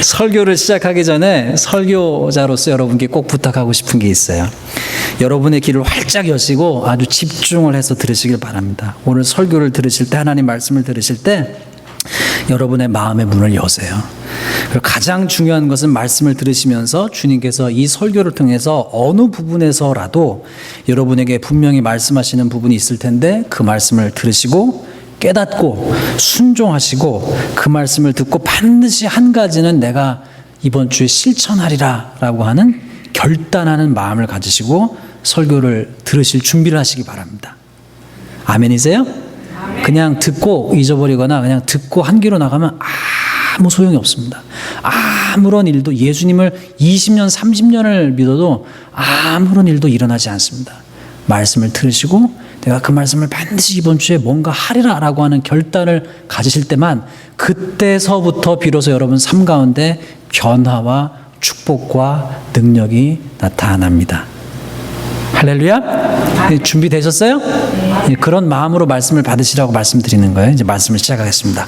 설교를 시작하기 전에 설교자로서 여러분께 꼭 부탁하고 싶은 게 있어요. 여러분의 귀를 활짝 여시고 아주 집중을 해서 들으시길 바랍니다. 오늘 설교를 들으실 때, 하나님 말씀을 들으실 때 여러분의 마음의 문을 여세요. 그리고 가장 중요한 것은 말씀을 들으시면서 주님께서 이 설교를 통해서 어느 부분에서라도 여러분에게 분명히 말씀하시는 부분이 있을 텐데 그 말씀을 들으시고 깨닫고 순종하시고 그 말씀을 듣고 반드시 한 가지는 내가 이번 주에 실천하리라 라고 하는 결단하는 마음을 가지시고 설교를 들으실 준비를 하시기 바랍니다. 아멘이세요? 그냥 듣고 잊어버리거나 그냥 듣고 한 귀로 나가면 아무 소용이 없습니다. 아무런 일도, 예수님을 20년 30년을 믿어도 아무런 일도 일어나지 않습니다. 말씀을 들으시고 내가 그 말씀을 반드시 이번 주에 뭔가 하리라 라고 하는 결단을 가지실 때만, 그때서부터 비로소 여러분 삶 가운데 변화와 축복과 능력이 나타납니다. 할렐루야. 준비되셨어요? 그런 마음으로 말씀을 받으시라고 말씀드리는 거예요. 이제 말씀을 시작하겠습니다.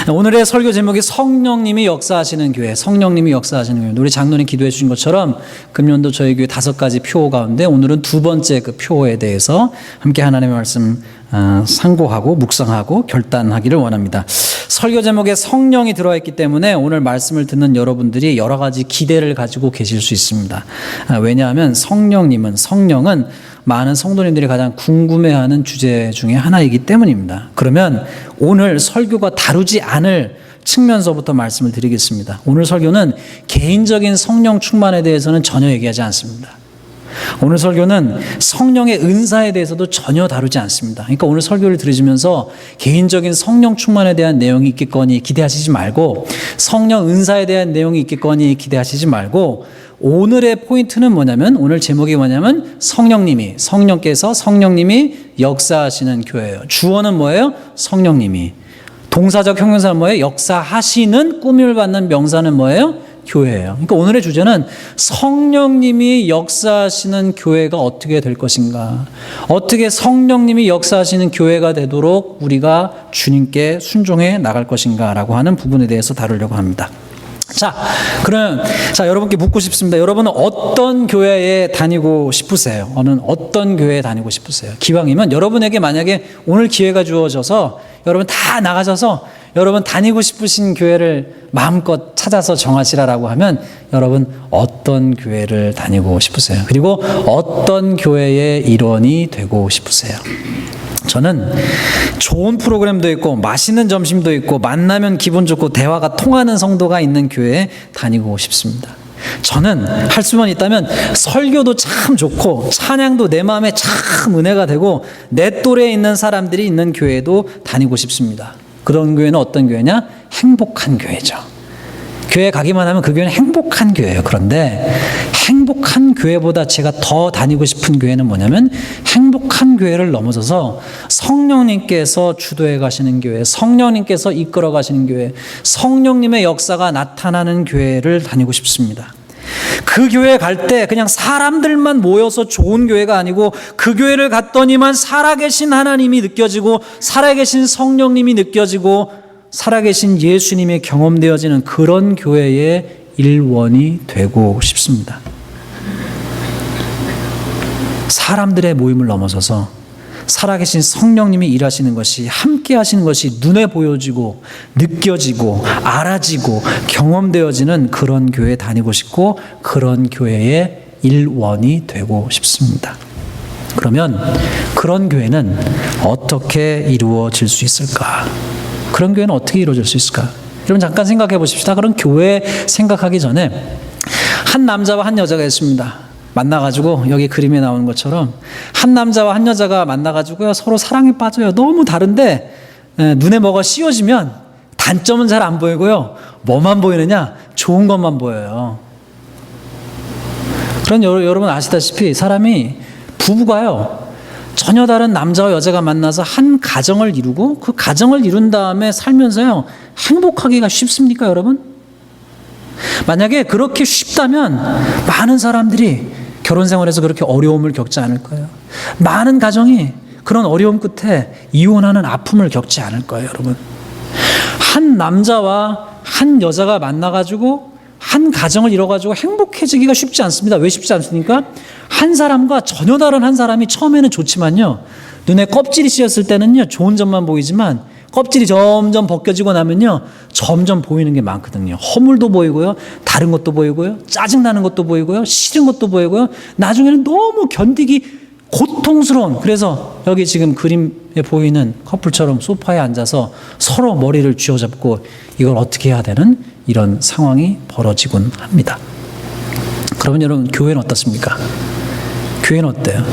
오늘의 설교 제목이 성령님이 역사하시는 교회, 성령님이 역사하시는 교회. 우리 장로님 기도해 주신 것처럼 금년도 저희 교회 5가지 표 가운데 오늘은 두 번째 그 표에 대해서 함께 하나님의 말씀 상고하고 묵상하고 결단하기를 원합니다. 설교 제목에 성령이 들어와 있기 때문에 오늘 말씀을 듣는 여러분들이 여러 가지 기대를 가지고 계실 수 있습니다. 왜냐하면 성령은 많은 성도님들이 가장 궁금해하는 주제 중에 하나이기 때문입니다. 그러면 오늘 설교가 다루지 않을 측면서부터 말씀을 드리겠습니다. 오늘 설교는 개인적인 성령 충만에 대해서는 전혀 얘기하지 않습니다. 오늘 설교는 성령의 은사에 대해서도 전혀 다루지 않습니다. 그러니까 오늘 설교를 들으시면서 개인적인 성령 충만에 대한 내용이 있겠거니 기대하시지 말고, 성령 은사에 대한 내용이 있겠거니 기대하시지 말고, 오늘의 포인트는 뭐냐면, 오늘 제목이 뭐냐면 성령께서 역사하시는 교회예요. 주어는 뭐예요? 성령님이. 동사적 형용사는 뭐예요? 역사하시는, 꾸밈을 받는 명사는 뭐예요? 교회예요. 그러니까 오늘의 주제는 성령님이 역사하시는 교회가 어떻게 될 것인가, 어떻게 성령님이 역사하시는 교회가 되도록 우리가 주님께 순종해 나갈 것인가 라고 하는 부분에 대해서 다루려고 합니다. 그럼 여러분께 묻고 싶습니다. 여러분은 어떤 교회에 다니고 싶으세요? 어떤 교회에 다니고 싶으세요? 기왕이면 여러분에게 만약에 오늘 기회가 주어져서 여러분 다 나가셔서 여러분 다니고 싶으신 교회를 마음껏 찾아서 정하시라라고 하면 여러분 어떤 교회를 다니고 싶으세요? 그리고 어떤 교회의 일원이 되고 싶으세요? 저는 좋은 프로그램도 있고 맛있는 점심도 있고 만나면 기분 좋고 대화가 통하는 성도가 있는 교회에 다니고 싶습니다. 저는 할 수만 있다면 설교도 참 좋고 찬양도 내 마음에 참 은혜가 되고 내 또래에 있는 사람들이 있는 교회도 다니고 싶습니다. 그런 교회는 어떤 교회냐? 행복한 교회죠. 교회 가기만 하면 그 교회는 행복한 교회예요. 그런데 행복한 교회보다 제가 더 다니고 싶은 교회는 뭐냐면, 행복한 교회를 넘어서서 성령님께서 주도해 가시는 교회, 성령님께서 이끌어 가시는 교회, 성령님의 역사가 나타나는 교회를 다니고 싶습니다. 그 교회 갈 때 그냥 사람들만 모여서 좋은 교회가 아니고, 그 교회를 갔더니만 살아계신 하나님이 느껴지고 살아계신 성령님이 느껴지고 살아계신 예수님이 경험되어지는 그런 교회의 일원이 되고 싶습니다. 사람들의 모임을 넘어서서 살아계신 성령님이 일하시는 것이, 함께 하시는 것이 눈에 보여지고 느껴지고 알아지고 경험되어지는 그런 교회에 다니고 싶고, 그런 교회의 일원이 되고 싶습니다. 그러면 그런 교회는 어떻게 이루어질 수 있을까? 그런 교회는 어떻게 이루어질 수 있을까? 여러분 잠깐 생각해 보십시다. 그런 교회 생각하기 전에 한 남자와 한 여자가 있습니다. 만나가지고 여기 그림에 나오는 것처럼 한 남자와 한 여자가 만나가지고요, 서로 사랑에 빠져요. 너무 다른데 눈에 뭐가 씌워지면 단점은 잘 안 보이고요, 뭐만 보이느냐? 좋은 것만 보여요. 그런 여러분 아시다시피 사람이, 부부가요, 전혀 다른 남자와 여자가 만나서 한 가정을 이루고 그 가정을 이룬 다음에 살면서요, 행복하기가 쉽습니까, 여러분? 만약에 그렇게 쉽다면 많은 사람들이 결혼 생활에서 그렇게 어려움을 겪지 않을 거예요. 많은 가정이 그런 어려움 끝에 이혼하는 아픔을 겪지 않을 거예요, 여러분. 한 남자와 한 여자가 만나가지고 한 가정을 이뤄가지고 행복해지기가 쉽지 않습니다. 왜 쉽지 않습니까? 한 사람과 전혀 다른 한 사람이 처음에는 좋지만요, 눈에 껍질이 씌었을 때는요 좋은 점만 보이지만 껍질이 점점 벗겨지고 나면요 점점 보이는 게 많거든요. 허물도 보이고요, 다른 것도 보이고요, 짜증나는 것도 보이고요, 싫은 것도 보이고요, 나중에는 너무 견디기 고통스러운, 그래서 여기 지금 그림에 보이는 커플처럼 소파에 앉아서 서로 머리를 쥐어잡고 이걸 어떻게 해야 되는 이런 상황이 벌어지곤 합니다. 그러면 여러분, 교회는 어떻습니까? 교회는 어때요?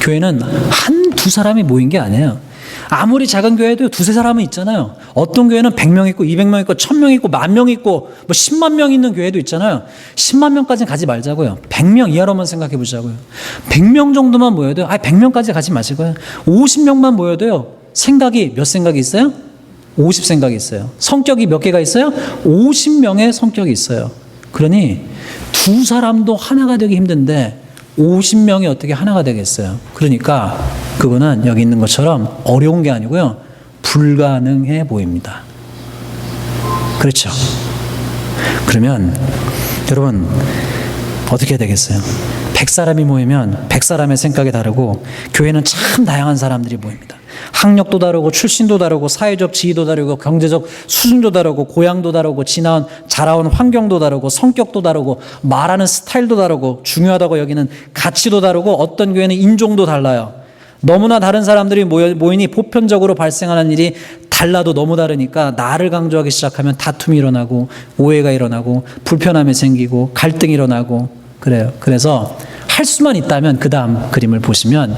교회는 한두 사람이 모인 게 아니에요. 아무리 작은 교회도 두세 사람은 있잖아요. 어떤 교회는 100명 있고 200명 있고 1000명 있고 10,000명 있고 뭐 10만 명 있는 교회도 있잖아요. 10만 명까지는 가지 말자고요. 100명 이하로만 생각해 보자고요. 100명 정도만 모여도요. 100명까지 가지 마시고요. 50명만 모여도요. 생각이 몇 생각이 있어요? 50생각이 있어요. 성격이 몇 개가 있어요? 50명의 성격이 있어요. 그러니 두 사람도 하나가 되기 힘든데 50명이 어떻게 하나가 되겠어요? 그러니까 그거는 여기 있는 것처럼 어려운 게 아니고요, 불가능해 보입니다. 그렇죠? 그러면 여러분 어떻게 해야 되겠어요? 100사람이 모이면 100사람의 생각이 다르고, 교회는 참 다양한 사람들이 모입니다. 학력도 다르고 출신도 다르고 사회적 지위도 다르고 경제적 수준도 다르고 고향도 다르고 자라온 환경도 다르고 성격도 다르고 말하는 스타일도 다르고 중요하다고 여기는 가치도 다르고, 어떤 교회는 인종도 달라요. 너무나 다른 사람들이 모이니 보편적으로 발생하는 일이 달라도 너무 다르니까 나를 강조하기 시작하면 다툼이 일어나고 오해가 일어나고 불편함이 생기고 갈등이 일어나고 그래요. 그래서 할 수만 있다면 그 다음 그림을 보시면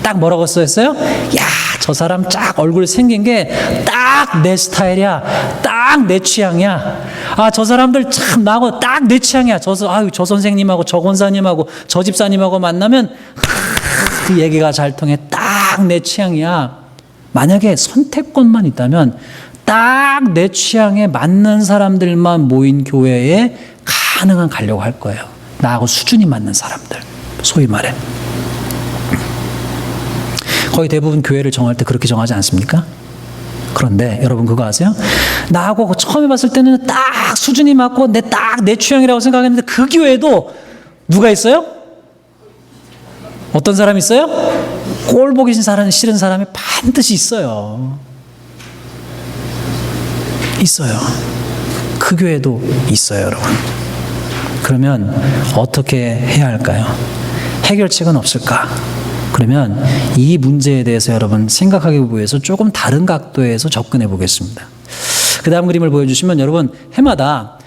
딱 뭐라고 써있어요? 야, 저 사람 쫙 얼굴 생긴 게 딱 내 스타일이야. 딱 내 취향이야. 아, 저 사람들 참 나하고 딱 내 취향이야. 저 선생님하고 저 권사님하고 저 집사님하고 만나면 그 얘기가 잘 통해. 딱 내 취향이야. 만약에 선택권만 있다면 딱 내 취향에 맞는 사람들만 모인 교회에 가능한 가려고 할 거예요. 나하고 수준이 맞는 사람들, 소위 말해. 거의 대부분 교회를 정할 때 그렇게 정하지 않습니까? 그런데 여러분 그거 아세요? 나하고 처음에 봤을 때는 딱 수준이 맞고 내 취향이라고 생각했는데 그 교회에도 누가 있어요? 어떤 사람이 있어요? 꼴 보기 싫은 사람이 반드시 있어요. 있어요. 그 교회도 있어요, 여러분. 그러면 어떻게 해야 할까요? 해결책은 없을까? 그러면 이 문제에 대해서 여러분 생각하기 위해서 조금 다른 각도에서 접근해 보겠습니다. 그 다음 그림을 보여주시면, 여러분 해마다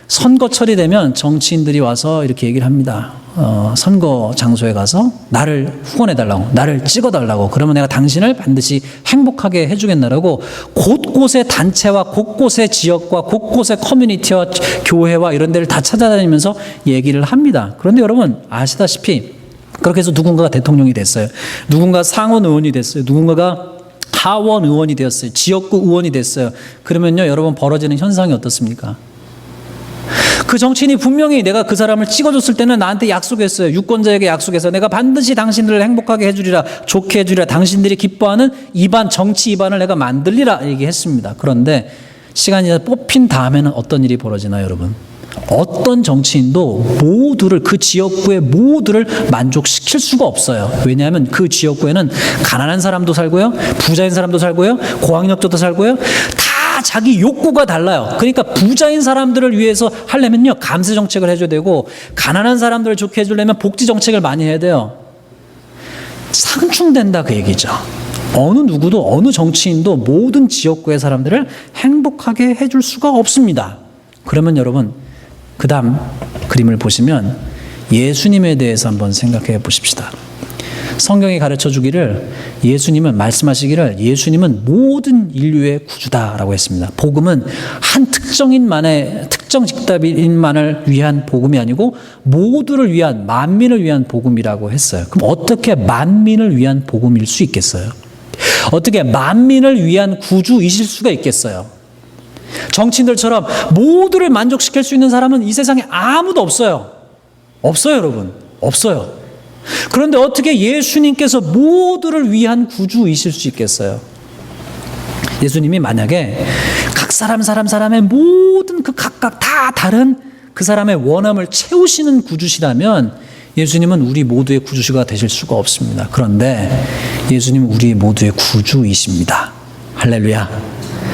선거철이 되면 정치인들이 와서 이렇게 얘기를 합니다. 선거 장소에 가서 나를 후원해달라고, 나를 찍어달라고, 그러면 내가 당신을 반드시 행복하게 해주겠나라고 곳곳의 단체와 곳곳의 지역과 곳곳의 커뮤니티와 교회와 이런 데를 다 찾아다니면서 얘기를 합니다. 그런데 여러분 아시다시피 그렇게 해서 누군가가 대통령이 됐어요. 누군가 상원 의원이 됐어요. 누군가가 하원 의원이 되었어요. 지역구 의원이 됐어요. 그러면요, 여러분 벌어지는 현상이 어떻습니까? 그 정치인이 분명히 내가 그 사람을 찍어줬을 때는 나한테 약속했어요. 유권자에게 약속해서 내가 반드시 당신들을 행복하게 해주리라, 좋게 해주리라, 당신들이 기뻐하는 정치 입안을 내가 만들리라 얘기했습니다. 그런데 시간이 뽑힌 다음에는 어떤 일이 벌어지나요, 여러분? 어떤 정치인도 모두를, 그 지역구의 모두를 만족시킬 수가 없어요. 왜냐하면 그 지역구에는 가난한 사람도 살고요, 부자인 사람도 살고요, 고학력자도 살고요, 다 자기 욕구가 달라요. 그러니까 부자인 사람들을 위해서 하려면요, 감세 정책을 해줘야 되고, 가난한 사람들을 좋게 해주려면 복지 정책을 많이 해야 돼요. 상충된다 그 얘기죠. 어느 누구도, 어느 정치인도 모든 지역구의 사람들을 행복하게 해줄 수가 없습니다. 그러면 여러분 그 다음 그림을 보시면 예수님에 대해서 한번 생각해 보십시다. 성경이 가르쳐 주기를, 예수님은 말씀하시기를 예수님은 모든 인류의 구주다라고 했습니다. 복음은 한 특정 집단인만을 위한 복음이 아니고 모두를 위한, 만민을 위한 복음이라고 했어요. 그럼 어떻게 만민을 위한 복음일 수 있겠어요? 어떻게 만민을 위한 구주이실 수가 있겠어요? 정치인들처럼 모두를 만족시킬 수 있는 사람은 이 세상에 아무도 없어요. 없어요, 여러분. 없어요. 그런데 어떻게 예수님께서 모두를 위한 구주이실 수 있겠어요? 예수님이 만약에 각 사람의 모든 그 각각 다 다른 그 사람의 원함을 채우시는 구주시라면 예수님은 우리 모두의 구주시가 되실 수가 없습니다. 그런데 예수님은 우리 모두의 구주이십니다. 할렐루야.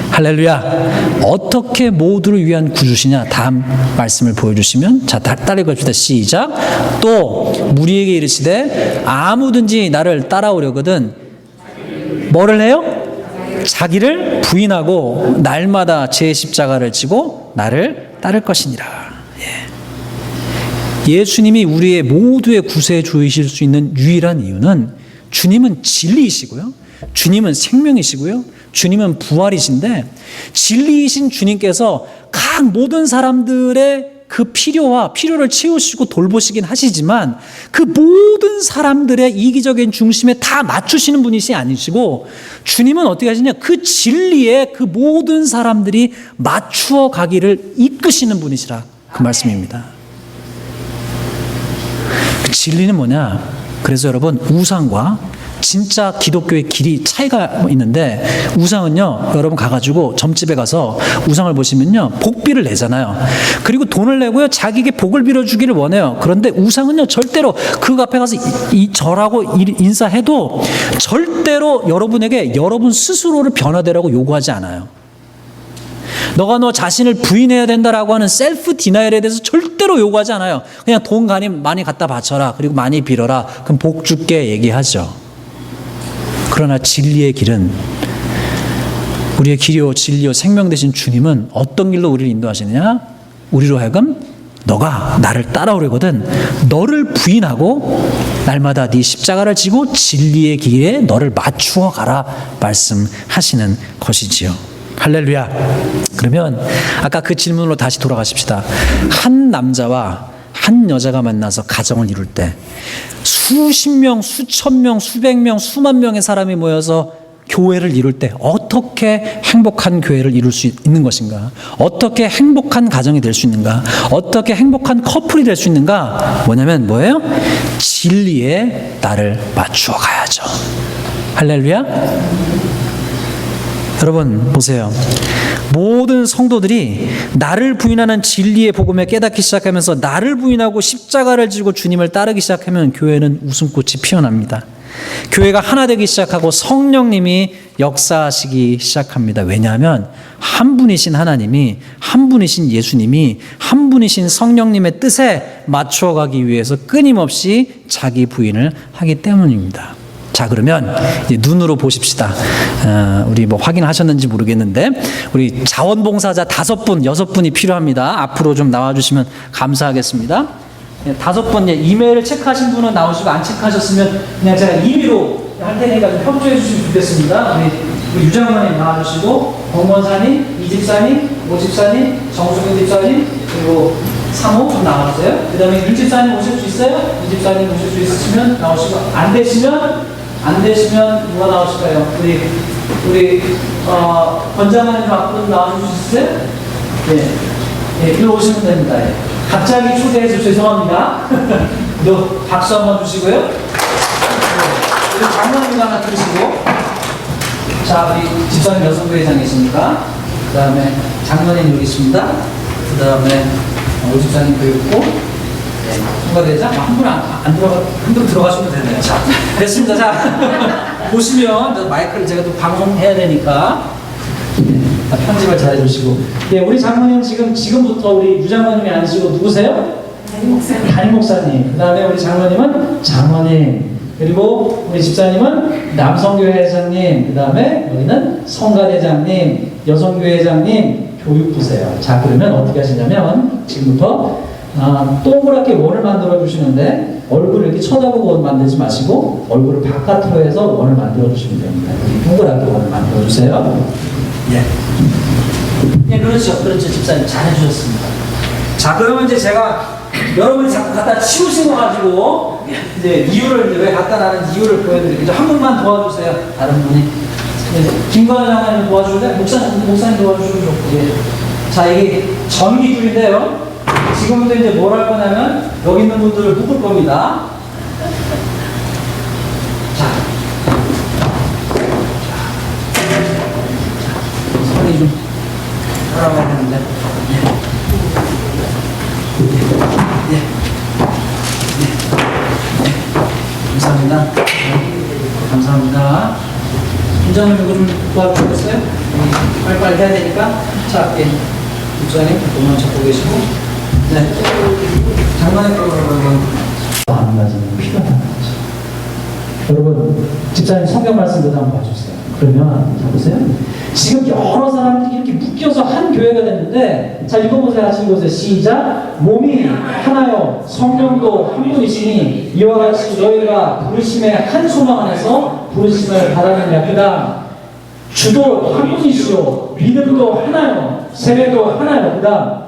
할렐루야. 어떻게 모두를 위한 구주시냐? 다음 말씀을 보여주시면, 자, 따르고 합시다. 시작. 또 무리에게 이르시되 아무든지 나를 따라오려거든 뭐를 해요? 자기를 부인하고 날마다 제 십자가를 지고 나를 따를 것이니라. 예수님이 우리의 모두의 구세주이실 수 있는 유일한 이유는 주님은 진리이시고요, 주님은 생명이시고요, 주님은 부활이신데, 진리이신 주님께서 각 모든 사람들의 그 필요를 채우시고 돌보시긴 하시지만 그 모든 사람들의 이기적인 중심에 다 맞추시는 분이시 아니시고, 주님은 어떻게 하시냐, 그 진리에 그 모든 사람들이 맞추어 가기를 이끄시는 분이시라, 그 말씀입니다. 그 진리는 뭐냐? 그래서 여러분, 우상과 진짜 기독교의 길이 차이가 있는데, 우상은요, 여러분 가가지고 점집에 가서 우상을 보시면요, 복비를 내잖아요. 그리고 돈을 내고요, 자기에게 복을 빌어주기를 원해요. 그런데 우상은요, 절대로 그 앞에 가서 절하고 인사해도 절대로 여러분에게 여러분 스스로를 변화되라고 요구하지 않아요. 너가 너 자신을 부인해야 된다라고 하는 셀프 디나이얼에 대해서 절대로 요구하지 않아요. 그냥 돈 많이 갖다 바쳐라, 그리고 많이 빌어라, 그럼 복 줄게 얘기하죠. 그러나 진리의 길은, 우리의 길이요 진리요 생명 되신 주님은 어떤 길로 우리를 인도하시느냐? 우리로 하여금 너가 나를 따라오려거든 너를 부인하고 날마다 네 십자가를 지고 진리의 길에 너를 맞추어 가라 말씀하시는 것이지요. 할렐루야. 그러면 아까 그 질문으로 다시 돌아가십시다. 한 남자와 한 여자가 만나서 가정을 이룰 때 수십 명, 수천 명, 수백 명, 수만 명의 사람이 모여서 교회를 이룰 때 어떻게 행복한 교회를 이룰 수 있는 것인가? 어떻게 행복한 가정이 될 수 있는가? 어떻게 행복한 커플이 될 수 있는가? 뭐냐면 뭐예요? 진리에 나를 맞추어 가야죠. 할렐루야. 여러분 보세요. 모든 성도들이 나를 부인하는 진리의 복음에 깨닫기 시작하면서 나를 부인하고 십자가를 지고 주님을 따르기 시작하면 교회는 웃음꽃이 피어납니다. 교회가 하나 되기 시작하고 성령님이 역사하시기 시작합니다. 왜냐하면 한 분이신 하나님이, 한 분이신 예수님이, 한 분이신 성령님의 뜻에 맞추어 가기 위해서 끊임없이 자기 부인을 하기 때문입니다. 자, 그러면 이제 눈으로 보십시다. 우리 뭐 확인하셨는지 모르겠는데, 우리 자원봉사자 5분, 6분이 필요합니다. 앞으로 좀 나와주시면 감사하겠습니다. 5분, 이메일을 체크하신 분은 나오시고, 안 체크하셨으면 그냥 제가 임의로 할 테니까 좀 협조해 주시면 좋겠습니다. 우리 유장관님 나와주시고, 공원사님, 이집사님, 오집사님, 정수근 집사님, 그리고 3호 좀 나와주세요. 그 다음에 윤집사님 오실 수 있어요? 이집사님 오실 수 있으시면 나오시고, 안 되시면 누가 나오실까요? 우리 권장관님 앞으로 나와줄 수 있어요? 네, 일로 오시면 됩니다. 예. 갑자기 초대해서 죄송합니다. 박수 한번 주시고요. 우리 장관님 하나 들으시고, 자, 우리 집사님 여성부회장 계십니까? 그 다음에 장관님 여기 있습니다. 그 다음에 오집사님 그 있고, 총괄대장 한 분 들어가시면 되네요. 자, 됐습니다. 자, 보시면 마이크를 제가 또 방송해야 되니까 편집을 잘 해주시고, 네, 우리 장모님 지금부터 우리 유장모님이 앉으시고 누구세요? 담임 목사님. 그 다음에 우리 장모님은 장모님. 그리고 우리 집사님은 남성교회 회장님. 그 다음에 여기는 성가대장님, 여성교회장님, 교육부세요. 자, 그러면 어떻게 하시냐면 지금부터 동그랗게 원을 만들어 주시는데, 얼굴을 이렇게 쳐다보고 원 만들지 마시고 얼굴을 바깥으로 해서 원을 만들어 주시면 됩니다. 동그랗게 원을 만들어 주세요. 예, 그렇죠, 집사님 잘 해주셨습니다. 자, 그러면 이제 제가 여러분이 자꾸 갖다 치우신 거 가지고 이제 이유를, 왜 갖다 놨는지 이유를 보여드릴게요. 한 분만 도와주세요. 다른 분이. 김관우 장관님 도와주실래요? 목사님 도와주시면 좋고. 예. 자, 이게 전기줄인데요. 지금부터 이제 뭘 할 거냐면 여기 있는 분들을 묶을 겁니다. 자, 선이 좀 감사합니다. 김장님 이거 좀 도와주겠어요? 빨리빨리 해야 되니까. 자, 예. 목사님 돈만 잡고 계시고. 네. 장난의 안 맞으면 필요하다는 거죠. 여러분, 집사님 성경 말씀도 한번 봐주세요. 그러면 자 보세요. 지금 여러 사람들이 이렇게 묶여서 한 교회가 됐는데, 자 읽어보세요. 같이 읽어보세요. 시작. 몸이 하나요 성령도 한 분이시니 이와 같이 너희가 부르심의 한 소망 안에서 부르심을 받았느냐. 그다음 주도 한 분이시요 믿음도 하나요 세례도 하나요. 그다음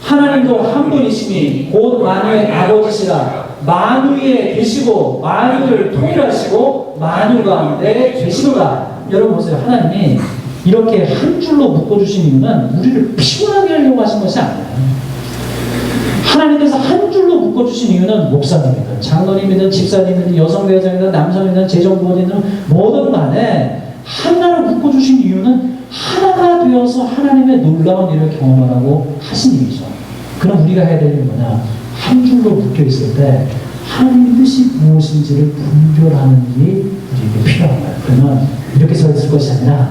하나님도 한 분이시니 곧 만유의 아버지시라. 만유에 계시고 만유를 통일하시고 만유 가운데 계시도다. 여러분 보세요. 하나님이 이렇게 한 줄로 묶어주신 이유는 우리를 피곤하게 하려고 하신 것이 아니에요. 하나님께서 한 줄로 묶어주신 이유는 목사님이든 장로님이든 집사님이든 여성대회장이든 남성이든 재정부원이든 뭐든 간에 하나를 묶어주신 이유는 하나가 되어서 하나님의 놀라운 일을 경험하라고 하신 일이죠. 그럼 우리가 해야 될 일은 뭐냐? 한 줄로 묶여 있을 때 하나님의 뜻이 무엇인지를 분별하는 일이 우리에게 필요한 거예요. 그러면 이렇게 서 있을 것이 아니라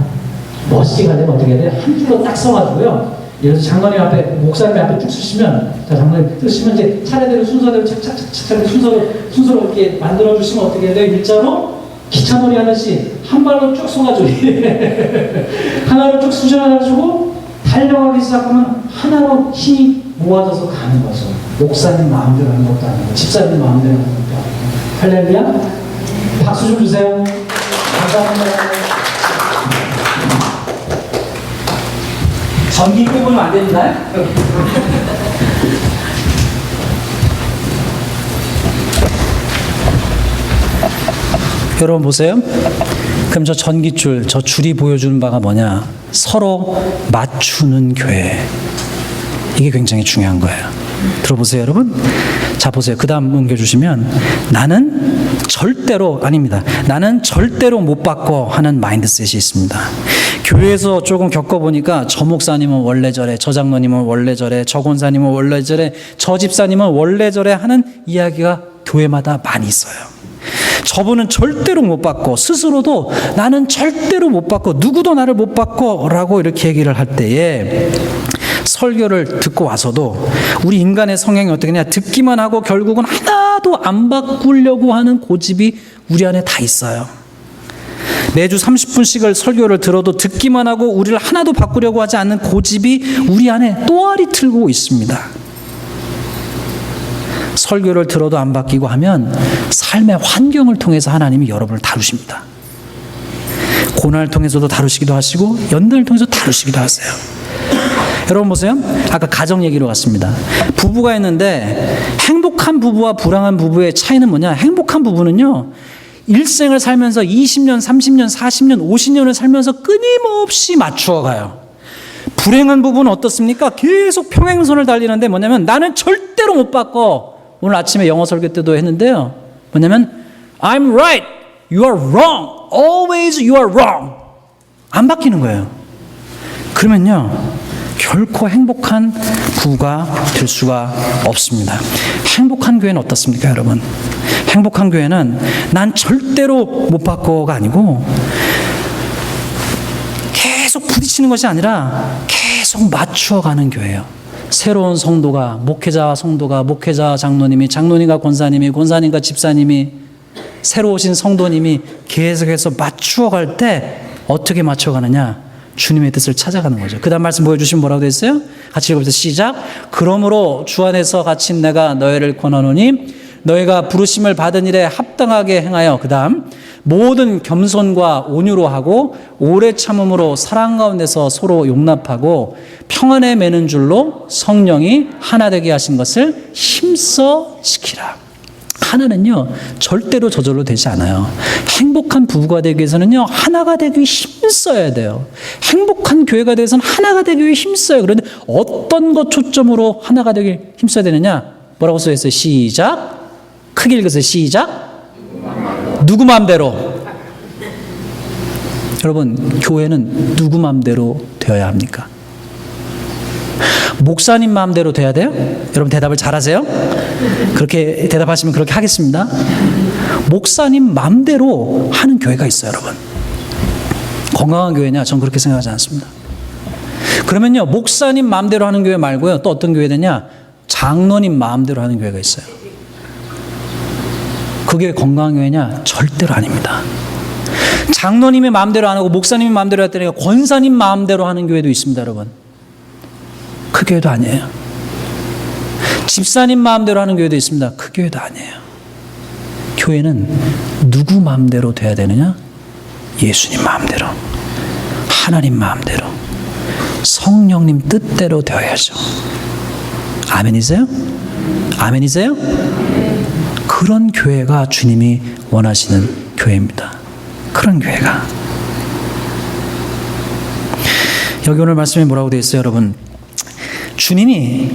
멋지게 가려면 어떻게 해야 돼요? 한 줄로 딱 서가지고요. 예를 들어서 장로님 앞에, 목사님 앞에 쭉 서시면, 자, 장로님 쓰시면 이제 차례대로 순서대로 착착착착 순서로 이렇게 만들어주시면 어떻게 해야 돼요? 일자로 기차놀이 하듯이 한 발로 쭉 서가지고 하나로 쭉 수정해가지고 달려가기 시작하면 하나로 힘이 모아져서 가는 거죠. 목사님 마음대로 하는 것도 아니고 집사님 마음대로 하는 것도 아니고. 할렐루야. 박수 좀 주세요. 감사합니다. 전기 끄면 안 됩니다. 여러분 보세요. 그럼 저 전기줄, 저 줄이 보여주는 바가 뭐냐? 서로 맞추는 교회. 이게 굉장히 중요한 거예요. 들어보세요, 여러분. 자, 보세요. 그 다음 옮겨주시면 나는 절대로 아닙니다. 나는 절대로 못 바꿔 하는 마인드셋이 있습니다. 교회에서 조금 겪어보니까 저 목사님은 원래 저래, 저 장로님은 원래 저래, 저 권사님은 원래 저래, 저 집사님은 원래 저래 하는 이야기가 교회마다 많이 있어요. 저분은 절대로 못 바꿔, 스스로도 나는 절대로 못 바꿔, 누구도 나를 못 바꿔 라고 이렇게 얘기를 할 때에 설교를 듣고 와서도 우리 인간의 성향이 어떻게 냐 듣기만 하고 결국은 하나도 안 바꾸려고 하는 고집이 우리 안에 다 있어요. 매주 30분씩을 설교를 들어도 듣기만 하고 우리를 하나도 바꾸려고 하지 않는 고집이 우리 안에 또아리 틀고 있습니다. 설교를 들어도 안 바뀌고 하면 삶의 환경을 통해서 하나님이 여러분을 다루십니다. 고난을 통해서도 다루시기도 하시고 연단을 통해서 다루시기도 하세요. 여러분 보세요. 아까 가정 얘기로 갔습니다. 부부가 있는데 행복한 부부와 불행한 부부의 차이는 뭐냐? 행복한 부부는요, 일생을 살면서 20년, 30년, 40년, 50년을 살면서 끊임없이 맞추어가요. 불행한 부부는 어떻습니까? 계속 평행선을 달리는데 뭐냐면 나는 절대로 못 바꿔. 오늘 아침에 영어 설교 때도 했는데요. 뭐냐면 I'm right, you are wrong, always you are wrong. 안 바뀌는 거예요. 그러면요, 결코 행복한 부부가 될 수가 없습니다. 행복한 교회는 어떻습니까, 여러분? 행복한 교회는 난 절대로 못 바꿔가 아니고 계속 부딪히는 것이 아니라 계속 맞추어가는 교회예요. 새로운 성도가, 목회자와 성도가, 목회자와 장로님이, 장로님과 권사님이, 권사님과 집사님이, 새로 오신 성도님이 계속해서 맞추어갈 때 어떻게 맞춰가느냐? 주님의 뜻을 찾아가는 거죠. 그 다음 말씀 보여주시면 뭐라고 되어 있어요? 같이 읽어보세요. 시작. 그러므로 주 안에서 갇힌 내가 너희를 권하노니 너희가 부르심을 받은 일에 합당하게 행하여 그 다음 모든 겸손과 온유로 하고 오래 참음으로 사랑 가운데서 서로 용납하고 평안에 매는 줄로 성령이 하나 되게 하신 것을 힘써 지키라. 하나는요, 절대로 저절로 되지 않아요. 행복한 부부가 되기 위해서는요, 하나가 되기 위해 힘써야 돼요. 행복한 교회가 되기 위해서는 하나가 되기 위해 힘써요. 그런데 어떤 것 초점으로 하나가 되기 힘써야 되느냐? 뭐라고 써 있어요? 시작. 크게 읽으세요. 시작. 누구 마음대로? 여러분, 교회는 누구 마음대로 되어야 합니까? 목사님 마음대로 돼야 돼요? 여러분 대답을 잘하세요? 그렇게 대답하시면 그렇게 하겠습니다. 목사님 마음대로 하는 교회가 있어요, 여러분. 건강한 교회냐? 전 그렇게 생각하지 않습니다. 그러면요, 목사님 마음대로 하는 교회 말고요, 또 어떤 교회 되냐? 장로님 마음대로 하는 교회가 있어요. 그게 건강한 교회냐? 절대로 아닙니다. 장로님의 마음대로 안 하고 목사님의 마음대로 했더니 권사님 마음대로 하는 교회도 있습니다, 여러분. 그 교회도 아니에요. 집사님 마음대로 하는 교회도 있습니다. 그 교회도 아니에요. 교회는 누구 마음대로 돼야 되느냐? 예수님 마음대로, 하나님 마음대로, 성령님 뜻대로 되어야죠. 아멘이세요? 아멘이세요? 그런 교회가 주님이 원하시는 교회입니다. 그런 교회가. 여기 오늘 말씀에 뭐라고 되어 있어요, 여러분? 주님이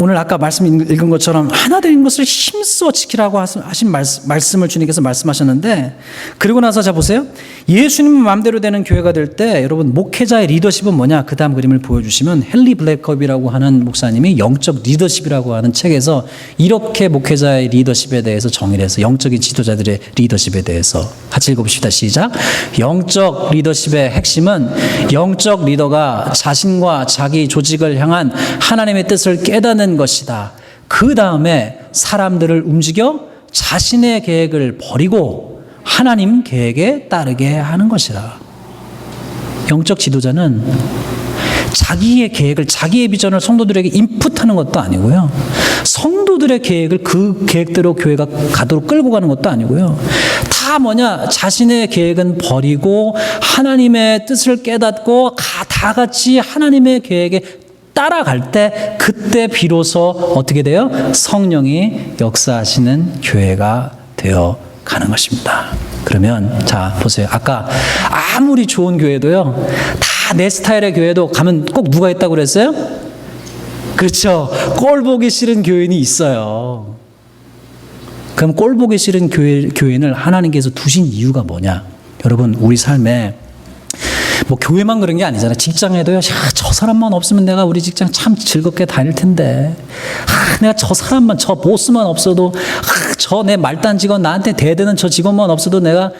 오늘 아까 말씀 읽은 것처럼 하나 된 것을 힘써 지키라고 하신 말씀을 주님께서 말씀하셨는데, 그리고 나서 자 보세요. 예수님 마음대로 되는 교회가 될 때 여러분 목회자의 리더십은 뭐냐? 그 다음 그림을 보여주시면 헨리 블랙컵이라고 하는 목사님이 영적 리더십이라고 하는 책에서 이렇게 목회자의 리더십에 대해서 정의를 해서, 영적인 지도자들의 리더십에 대해서 같이 읽어봅시다. 시작. 영적 리더십의 핵심은 영적 리더가 자신과 자기 조직을 향한 하나님의 뜻을 깨닫는 것이다. 그 다음에 사람들을 움직여 자신의 계획을 버리고 하나님 계획에 따르게 하는 것이라. 영적 지도자는 자기의 계획을, 자기의 비전을 성도들에게 인풋하는 것도 아니고요, 성도들의 계획을 그 계획대로 교회가 가도록 끌고 가는 것도 아니고요, 다 뭐냐? 자신의 계획은 버리고 하나님의 뜻을 깨닫고 다 같이 하나님의 계획에 따라갈 때, 그때 비로소 어떻게 돼요? 성령이 역사하시는 교회가 되어 가는 것입니다. 그러면 자 보세요. 아까 아무리 좋은 교회도요, 다 내 스타일의 교회도 가면 꼭 누가 있다고 그랬어요? 그렇죠. 꼴 보기 싫은 교인이 있어요. 그럼 꼴 보기 싫은 교인을 하나님께서 두신 이유가 뭐냐? 여러분, 우리 삶에 뭐 교회만 그런 게 아니잖아요. 직장에도요, 저 사람만 없으면 내가 우리 직장 참 즐겁게 다닐 텐데, 내가 저 사람만, 저 보스만 없어도, 저 내 말단 직원, 나한테 대드는 저 직원만 없어도 내가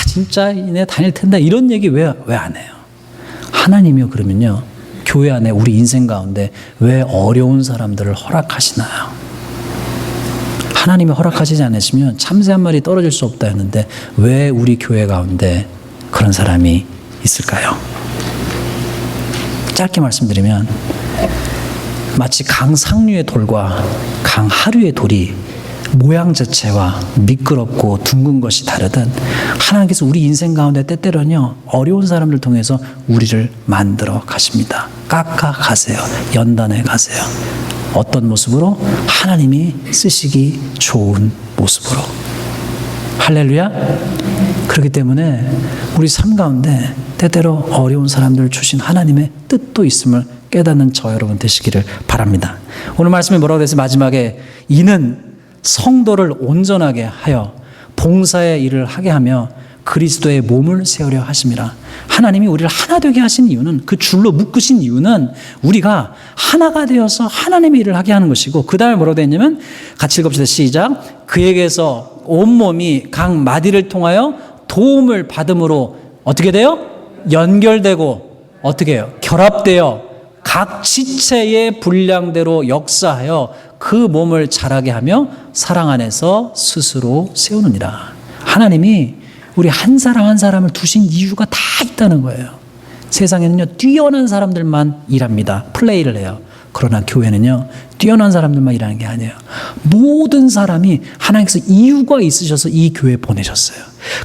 진짜 내가 다닐 텐데, 이런 얘기 왜 안 해요? 하나님이요, 그러면요, 교회 안에 우리 인생 가운데 왜 어려운 사람들을 허락하시나요? 하나님이 허락하시지 않으시면 참새 한 마리 떨어질 수 없다 했는데 왜 우리 교회 가운데 그런 사람이 있을까요? 짧게 말씀드리면, 마치 강 상류의 돌과 강 하류의 돌이 모양 자체와 미끄럽고 둥근 것이 다르듯, 하나님께서 우리 인생 가운데 때때로는요, 어려운 사람들 통해서 우리를 만들어 가십니다. 깎아 가세요. 연단해 가세요. 어떤 모습으로? 하나님이 쓰시기 좋은 모습으로. 할렐루야. 그렇기 때문에 우리 삶 가운데 때때로 어려운 사람들을 주신 하나님의 뜻도 있음을 깨닫는 저 여러분 되시기를 바랍니다. 오늘 말씀이 뭐라고 되어서 마지막에, 이는 성도를 온전하게 하여 봉사의 일을 하게 하며 그리스도의 몸을 세우려 하심이라. 하나님이 우리를 하나 되게 하신 이유는, 그 줄로 묶으신 이유는 우리가 하나가 되어서 하나님의 일을 하게 하는 것이고, 그 다음에 뭐라고 되어 있냐면, 같이 읽읍시다. 시작. 그에게서 온몸이 각 마디를 통하여 도움을 받음으로 어떻게 돼요? 연결되고 어떻게 해요? 결합되어 각 지체의 분량대로 역사하여 그 몸을 자라게 하며 사랑 안에서 스스로 세우느니라. 하나님이 우리 한 사람 한 사람을 두신 이유가 다 있다는 거예요. 세상에는요, 뛰어난 사람들만 일합니다. 플레이를 해요. 그러나 교회는요, 뛰어난 사람들만 일하는 게 아니에요. 모든 사람이 하나님께서 이유가 있으셔서 이 교회에 보내셨어요.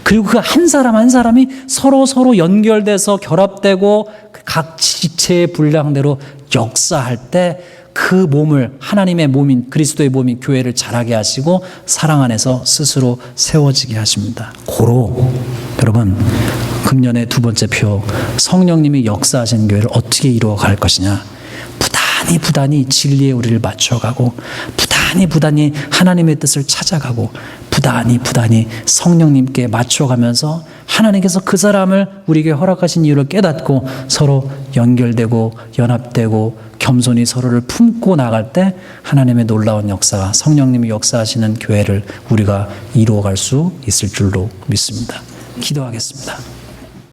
그리고 그 한 사람 한 사람이 서로 연결돼서 결합되고 각 지체의 분량대로 역사할 때 그 몸을, 하나님의 몸인 그리스도의 몸인 교회를 자라게 하시고 사랑 안에서 스스로 세워지게 하십니다. 고로 여러분, 금년의 두 번째 표, 성령님이 역사하시는 교회를 어떻게 이루어갈 것이냐. 부단히 진리에 우리를 맞춰가고, 부단히 하나님의 뜻을 찾아가고, 부단히 성령님께 맞춰가면서 하나님께서 그 사람을 우리에게 허락하신 이유를 깨닫고 서로 연결되고 연합되고 겸손히 서로를 품고 나갈 때 하나님의 놀라운 역사가 성령님이 역사하시는 교회를 우리가 이루어갈 수 있을 줄로 믿습니다. 기도하겠습니다.